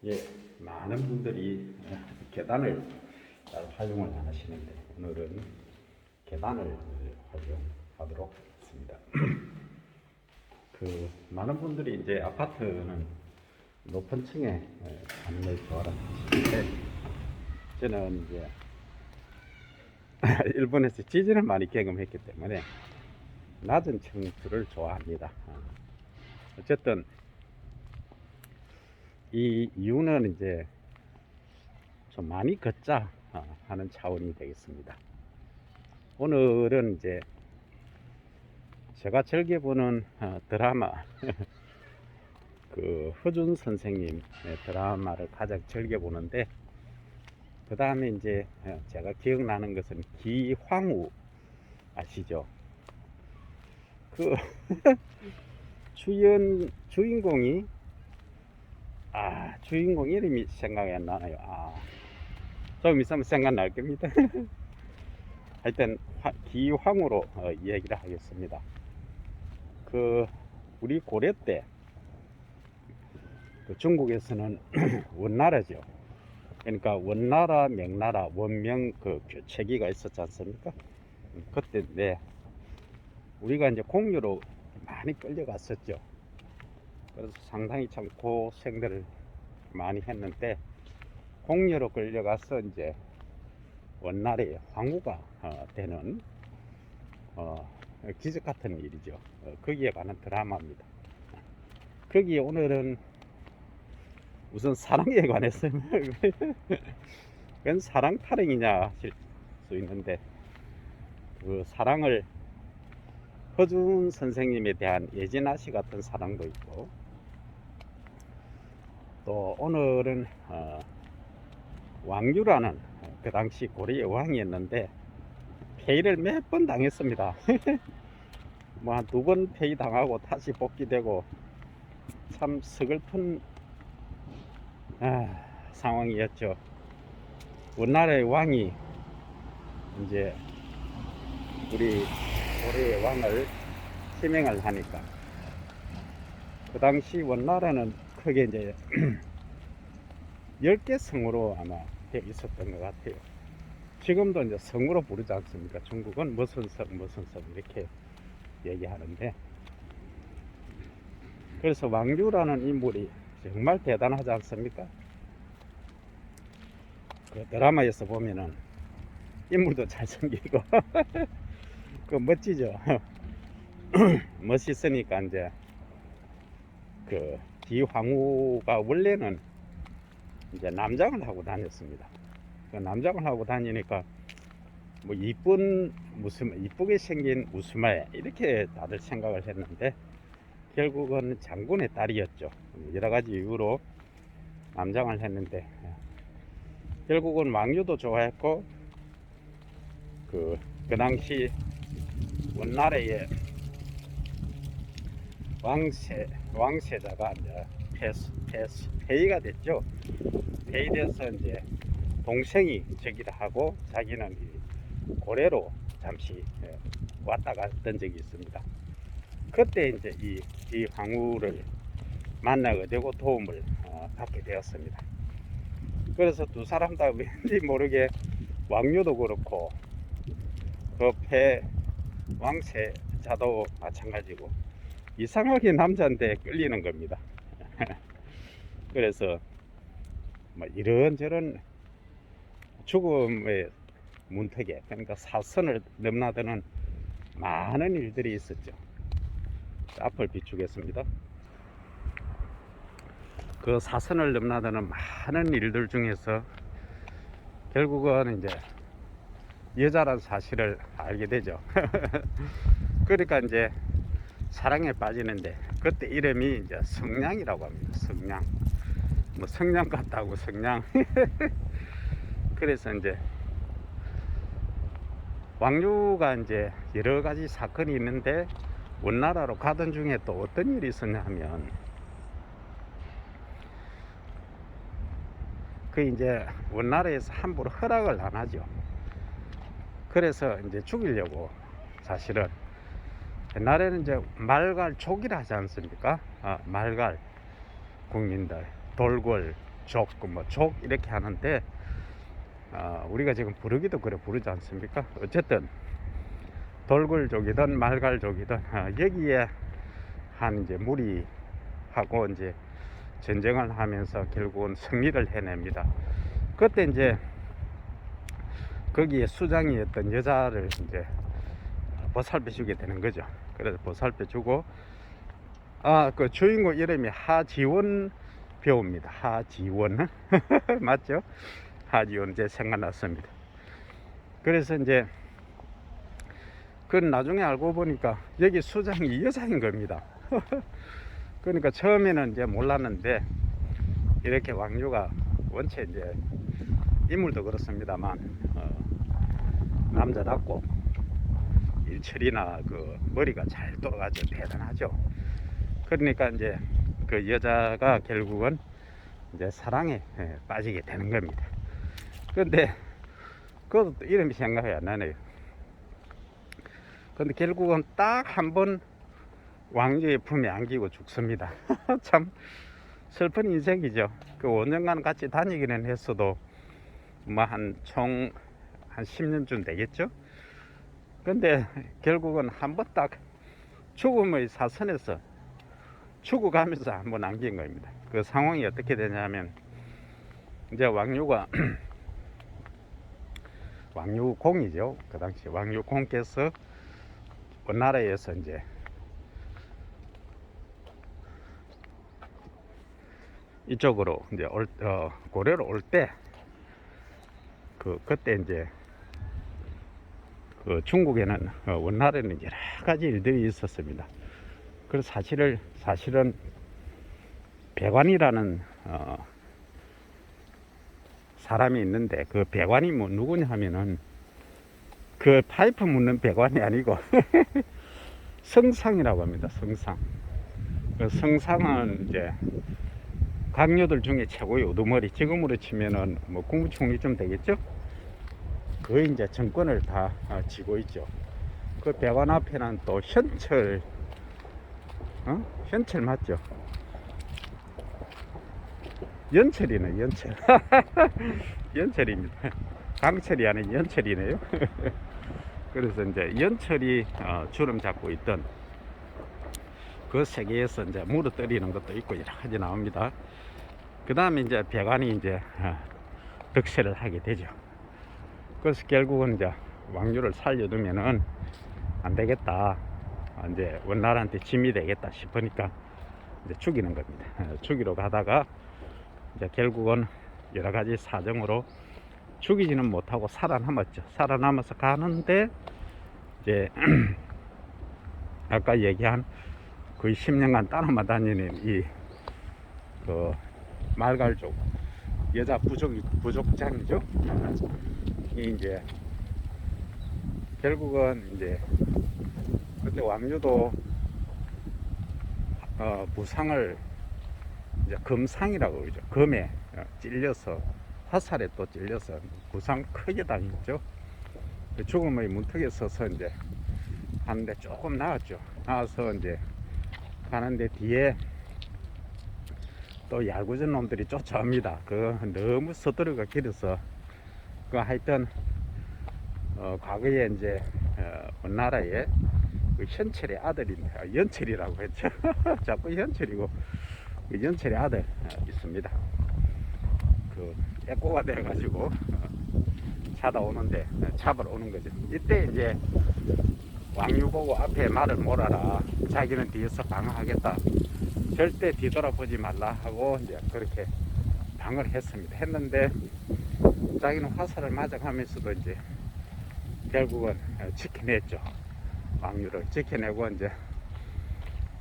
예, 많은 분들이 계단을 잘 활용을 안 하시는데 오늘은 계단을 활용하도록 했습니다. 많은 분들이 이제 아파트는 높은 층에 사는 걸 좋아하시는데 저는 이제 일본에서 지진을 많이 경험했기 때문에 낮은 층들을 좋아합니다. 어쨌든 이 이유는 이제 좀 많이 걷자 하는 차원이 되겠습니다. 오늘은 이제 제가 즐겨보는 드라마 허준 선생님 드라마를 가장 즐겨보는데, 그 다음에 이제 제가 기억나는 것은 기황후 아시죠? 그 주인공 이름이 생각이 안 나나요? 좀 있으면 생각날 겁니다. 하여튼 기황후로 이야기를 하겠습니다. 우리 고려 때 중국에서는 원나라죠. 그러니까 원나라, 명나라, 원명 교체기가 있었지 않습니까? 그때 우리가 이제 공유로 많이 끌려갔었죠. 그래서 상당히 참 고생들을 많이 했는데, 공유로 끌려가서 이제 원나라의 황후가 되는 기적 같은 일이죠. 거기에 관한 드라마입니다. 거기에 오늘은 우선 사랑에 관해서 그건 사랑 타령이냐 하실 수 있는데, 그 사랑을 허준 선생님에 대한 예진아씨 같은 사랑도 있고, 또 오늘은 왕유라는 그 당시 고려의 왕이었는데 폐위를 몇 번 당했습니다. 뭐 한 2번 폐위 당하고 다시 복귀되고 참 서글픈 상황이었죠. 원나라의 왕이 이제 우리 고려의 왕을 희명을 하니까, 그 당시 원나라는 크게 이제 10개 성으로 아마 되어 있었던 것 같아요. 지금도 이제 성으로 부르지 않습니까? 중국은 무슨 성 이렇게 얘기하는데, 그래서 왕유라는 인물이 정말 대단하지 않습니까? 그 드라마에서 보면은 인물도 잘생기고 멋지죠. 멋있으니까 이제 기황후가 원래는 이제 남장을 하고 다녔습니다. 남장을 하고 다니니까 뭐 이쁘게 생긴 우스마에 이렇게 다들 생각을 했는데, 결국은 장군의 딸이었죠. 여러 가지 이유로 남장을 했는데, 결국은 왕유도 좋아했고, 그 당시 원나라의 왕세자가 이제 폐위가 됐죠. 폐위돼서 이제 동생이 저기를 하고 자기는 고래로 잠시 왔다 갔던 적이 있습니다. 그때 이제 이 황후를 만나게 되고 도움을 받게 되었습니다. 그래서 두 사람 다 왠지 모르게 왕유도 그렇고 왕세자도 마찬가지고 이상하게 남자인데 끌리는 겁니다. 그래서 뭐 이런저런 죽음의 문턱에, 그러니까 사선을 넘나드는 많은 일들이 있었죠. 앞을 비추겠습니다. 그 사선을 넘나드는 많은 일들 중에서 결국은 이제 여자란 사실을 알게 되죠. 그러니까 이제 사랑에 빠지는데, 그때 이름이 이제 성냥이라고 합니다. 성냥. 뭐 성냥 같다고 성냥. 그래서 이제 왕유가 이제 여러 가지 사건이 있는데, 원나라로 가던 중에 또 어떤 일이 있었냐 하면, 이제 원나라에서 함부로 허락을 안 하죠. 그래서 이제 죽이려고, 사실은 옛날에는 이제 말갈 족이라 하지 않습니까? 말갈 국민들, 돌궐, 족 이렇게 하는데 우리가 지금 부르기도 그래 부르지 않습니까? 어쨌든 돌굴족이든 말갈족이든 여기에 한 이제 무리하고 이제 전쟁을 하면서 결국은 승리를 해냅니다. 그때 이제 거기에 수장이었던 여자를 이제 보살펴 주게 되는 거죠. 그래서 보살펴 주고 그 주인공 이름이 하지원 배우입니다. 하지원 맞죠? 하지원 제 생각났습니다. 그래서 이제 그 나중에 알고 보니까 여기 수장이 여자인 겁니다. 그러니까 처음에는 이제 몰랐는데 이렇게 왕류가 원체 이제 인물도 그렇습니다만 남자답고 일처리나 그 머리가 잘 돌아가지고 대단하죠. 그러니까 이제 그 여자가 결국은 이제 사랑에 빠지게 되는 겁니다. 근데 그것도 이름이 생각이 안 나네요. 근데 결국은 딱 한 번 왕조의 품에 안기고 죽습니다. 참 슬픈 인생이죠. 그 5년간 같이 다니기는 했어도 뭐 총 한 10년쯤 되겠죠. 근데 결국은 한 번 딱 죽음의 사선에서 죽어가면서 한 번 안긴 겁니다. 그 상황이 어떻게 되냐면 이제 왕류가 왕류공이죠. 그 당시 왕류공께서 원나라에서 이제 이쪽으로 이제 고려로 올 때 그때 이제 그 중국에는 원나라에는 여러 가지 일들이 있었습니다. 그래서 사실은 배관이라는 사람이 있는데 그 배관이 뭐 누구냐 하면은 그 파이프 묻는 배관이 아니고 성상이라고 합니다. 성상. 그 성상은 이제 강요들 중에 최고의 우두머리, 지금으로 치면은 뭐 국무총리쯤 되겠죠. 거의 이제 정권을 다 쥐고 있죠. 그 배관 앞에는 또 현철, 현철 맞죠? 연철이네, 연철. 연철입니다. 강철이 아닌 연철이네요. 그래서 이제 연철이 주름 잡고 있던 그 세계에서 이제 물어뜨리는 것도 있고 여러 가지 나옵니다. 그 다음에 이제 배관이 이제 득세를 하게 되죠. 그래서 결국은 이제 왕류를 살려두면은 안 되겠다. 이제 원나라한테 짐이 되겠다 싶으니까 이제 죽이는 겁니다. 죽이러 가다가 이제 결국은 여러 가지 사정으로 죽이지는 못하고 살아남았죠. 살아남아서 가는데 이제 아까 얘기한 거의 10년간 따라만 다니는 그 말갈족 여자 부족장이죠. 이 이제 결국은 이제 그때 왕류도 부상을 이제 금상이라고 그러죠. 금에 찔려서 화살에 또 찔려서 부상 크게 당했죠. 그 죽음의 문턱에 서서 이제 하는데 조금 나았죠. 나와서 이제 가는데 뒤에 또 야구전 놈들이 쫓아옵니다. 그 너무 서두르가 길어서 그 하여튼 과거에 이제 원나라에 그 현철의 아들인데 연철이라고 했죠. 자꾸 현철이고 그 연철의 아들 있습니다. 그 애꼬가 돼가지고 찾아오는데 잡으러 오는 거죠. 이때 이제 왕류 보고 앞에 말을 몰아라. 자기는 뒤에서 방어하겠다. 절대 뒤돌아보지 말라 하고 이제 그렇게 방어를 했습니다. 했는데 자기는 화살을 맞아가면서도 이제 결국은 지켜냈죠. 왕류를 지켜내고 이제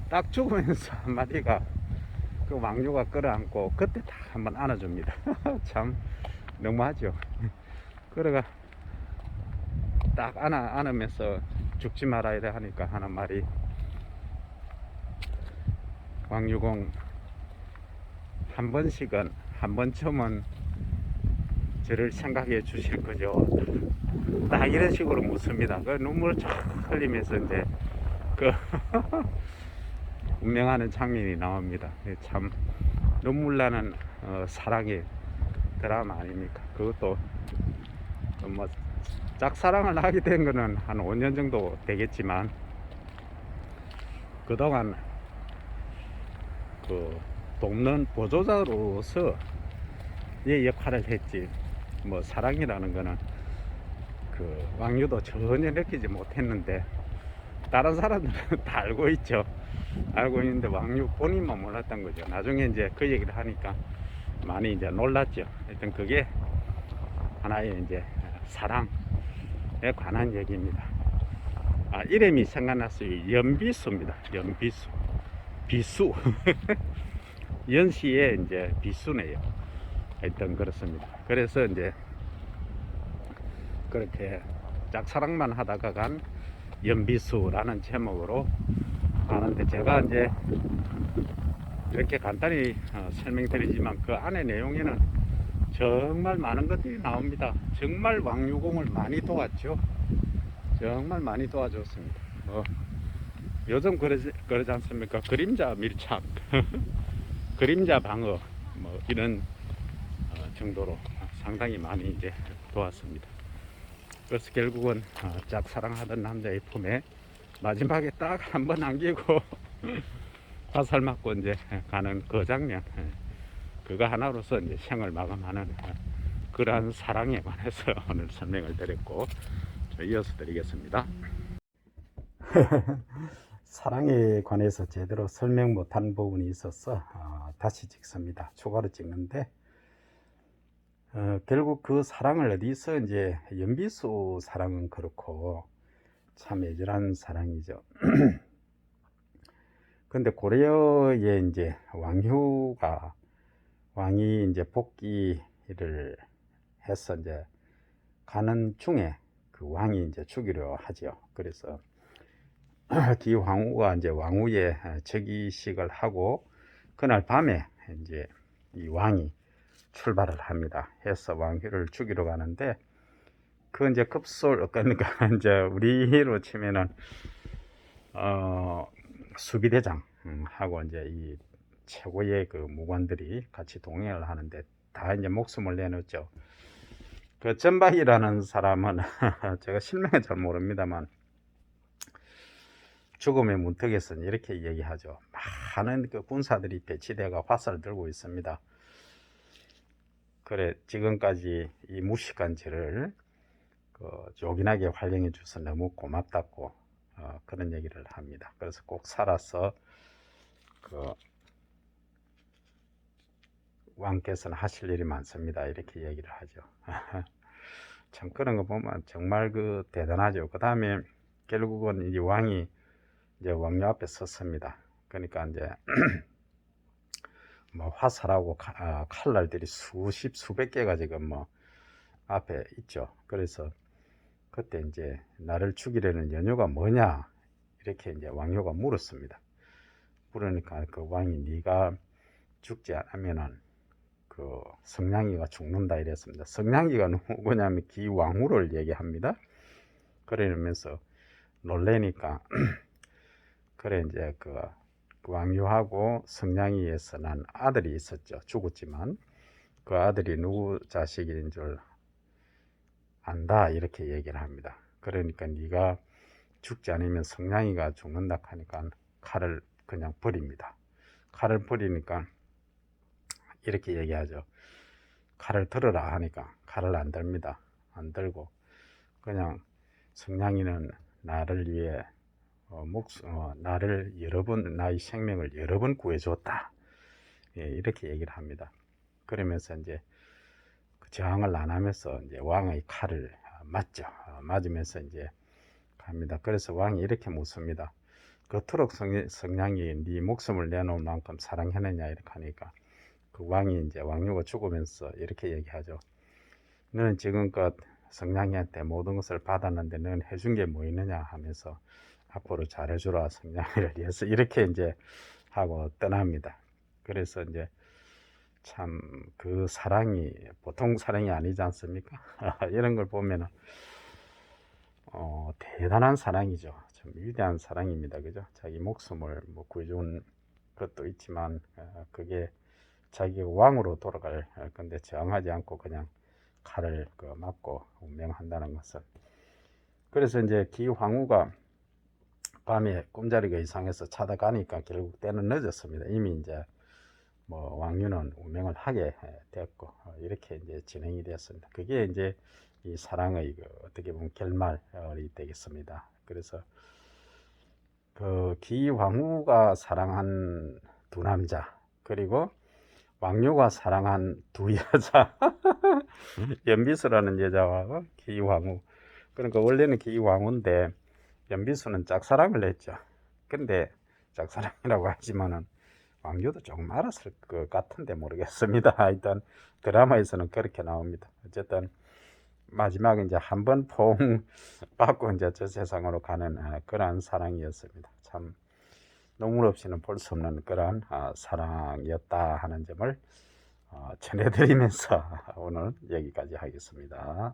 딱 죽으면서 한마디가 그 왕류가 끌어안고 그때 딱 한번 안아줍니다. 참 너무하죠. 그래가 딱 안으면서 죽지 말아야 하니까 하는 말이 왕유공 한 번씩은 한 번쯤은 저를 생각해 주실 거죠. 딱 이런 식으로 묻습니다. 그 눈물을 쫙 흘리면서 이제 그 운명하는 장면이 나옵니다. 참 눈물 나는 사랑의 드라마 아닙니까? 그것도 뭐 짝사랑을 하게 된 거는 한 5년 정도 되겠지만 그동안 그 돕는 보조자로서 의 역할을 했지, 뭐 사랑이라는 거는 그 왕유도 전혀 느끼지 못했는데 다른 사람들은 다 알고 있죠. 알고 있는데 왕유 본인만 몰랐던 거죠. 나중에 이제 그 얘기를 하니까 많이 이제 놀랐죠. 하여튼 그게 하나의 이제 사랑에 관한 얘기입니다. 아, 이름이 생각났어요. 연비수입니다. 연비수. 비수. 연시의 이제 비수네요. 하여튼 그렇습니다. 그래서 이제 그렇게 짝사랑만 하다가 간 연비수라는 제목으로 하는데, 제가 이제 이렇게 간단히 설명드리지만 그 안에 내용에는 정말 많은 것들이 나옵니다. 정말 왕유공을 많이 도왔죠. 정말 많이 도와줬습니다. 요즘 그러지 않습니까? 그림자 밀착, 그림자 방어, 뭐 이런 정도로 상당히 많이 이제 도왔습니다. 그래서 결국은 짝사랑하던 남자의 품에 마지막에 딱 한 번 남기고 화살 맞고 이제 가는 그 장면, 그거 하나로서 이제 생을 마감하는 그러한 사랑에 관해서 오늘 설명을 드렸고, 이어서 드리겠습니다. 사랑에 관해서 제대로 설명 못한 부분이 있어서 다시 찍습니다. 추가로 찍는데, 결국 그 사랑을 어디서 이제 연비수 사랑은 그렇고 참 애절한 사랑이죠. 근데 고려에 이제 왕이 이제 복귀를 해서 이제 가는 중에 그 왕이 이제 죽이려 하죠. 그래서 기황후가 이제 왕후의 즉위식을 하고 그날 밤에 이제 이 왕이 출발을 합니다. 해서 왕후를 죽이러 가는데, 그 이제 급솔, 그러니까 이제 우리로 치면은 수비대장 하고 이제 이 최고의 그 무관들이 같이 동행을 하는데 다 이제 목숨을 내놓죠. 그 전박이라는 사람은 제가 실명은 잘 모릅니다만 죽음의 문턱에서는 이렇게 얘기하죠. 많은 그 군사들이 배치되어 화살을 들고 있습니다. 그래, 지금까지 이 무식한 죄를 요긴하게 활용해 줘서 너무 고맙다고 그런 얘기를 합니다. 그래서 꼭 살아서 그 왕께서는 하실 일이 많습니다. 이렇게 얘기를 하죠. 참 그런 거 보면 정말 그 대단하죠. 그 다음에 결국은 이 왕이 이제 왕녀 앞에 섰습니다. 그러니까 이제 뭐 화살하고 칼날들이 수백 개가 지금 뭐 앞에 있죠. 그래서 그때 이제 나를 죽이려는 연유가 뭐냐 이렇게 이제 왕녀가 물었습니다. 그러니까 그 왕이 네가 죽지 않으면은 그 성냥이가 죽는다 이랬습니다. 성냥이가 누구냐면 기왕후를 얘기합니다. 그러면서 놀래니까 그래 이제 그 왕유하고 성냥이에서 난 아들이 있었죠. 죽었지만 그 아들이 누구 자식인 줄 안다 이렇게 얘기를 합니다. 그러니까 네가 죽지 않으면 성냥이가 죽는다 하니까 칼을 그냥 버립니다. 칼을 버리니까 이렇게 얘기하죠. 칼을 들어라 하니까 칼을 안 듭니다. 안 들고 그냥 성냥이는 나를 위해 나를 나의 생명을 여러 번 구해줬다. 예, 이렇게 얘기를 합니다. 그러면서 이제 그 저항을 안 하면서 이제 왕의 칼을 맞죠. 맞으면서 이제 갑니다. 그래서 왕이 이렇게 묻습니다. 그토록 성냥이 네 목숨을 내놓을 만큼 사랑했느냐 이렇게 하니까 그 왕이 이제 왕유가 죽으면서 이렇게 얘기하죠. 너는 지금껏 성냥이한테 모든 것을 받았는데 너는 해준 게 뭐 있느냐 하면서 앞으로 잘해주라 성냥이를 위해서 이렇게 이제 하고 떠납니다. 그래서 이제 참 그 사랑이 보통 사랑이 아니지 않습니까? 이런 걸 보면은 대단한 사랑이죠. 참 위대한 사랑입니다. 그죠? 자기 목숨을 뭐 구해준 것도 있지만 그게 자기가 왕으로 돌아갈 건데 저항하지 않고 그냥 칼을 맞고 운명한다는 것은. 그래서 이제 기황후가 밤에 꿈자리가 이상해서 찾아가니까 결국 때는 늦었습니다. 이미 이제 뭐 왕유는 운명을 하게 됐고 이렇게 이제 진행이 되었습니다. 그게 이제 이 사랑의 어떻게 보면 결말이 되겠습니다. 그래서 그 기황후가 사랑한 두 남자, 그리고 왕유가 사랑한 두 여자, 연비수라는 여자와 기황후. 그러니까 원래는 기황후인데 연비수는 짝사랑을 했죠. 근데 짝사랑이라고 하지만은 왕유도 조금 알았을 것 같은데 모르겠습니다. 하여튼 드라마에서는 그렇게 나옵니다. 어쨌든 마지막에 이제 한 번 포옹 받고 이제 저 세상으로 가는 그러한 사랑이었습니다. 참 눈물 없이는 볼 수 없는 그러한 사랑이었다 하는 점을 전해드리면서 오늘 여기까지 하겠습니다.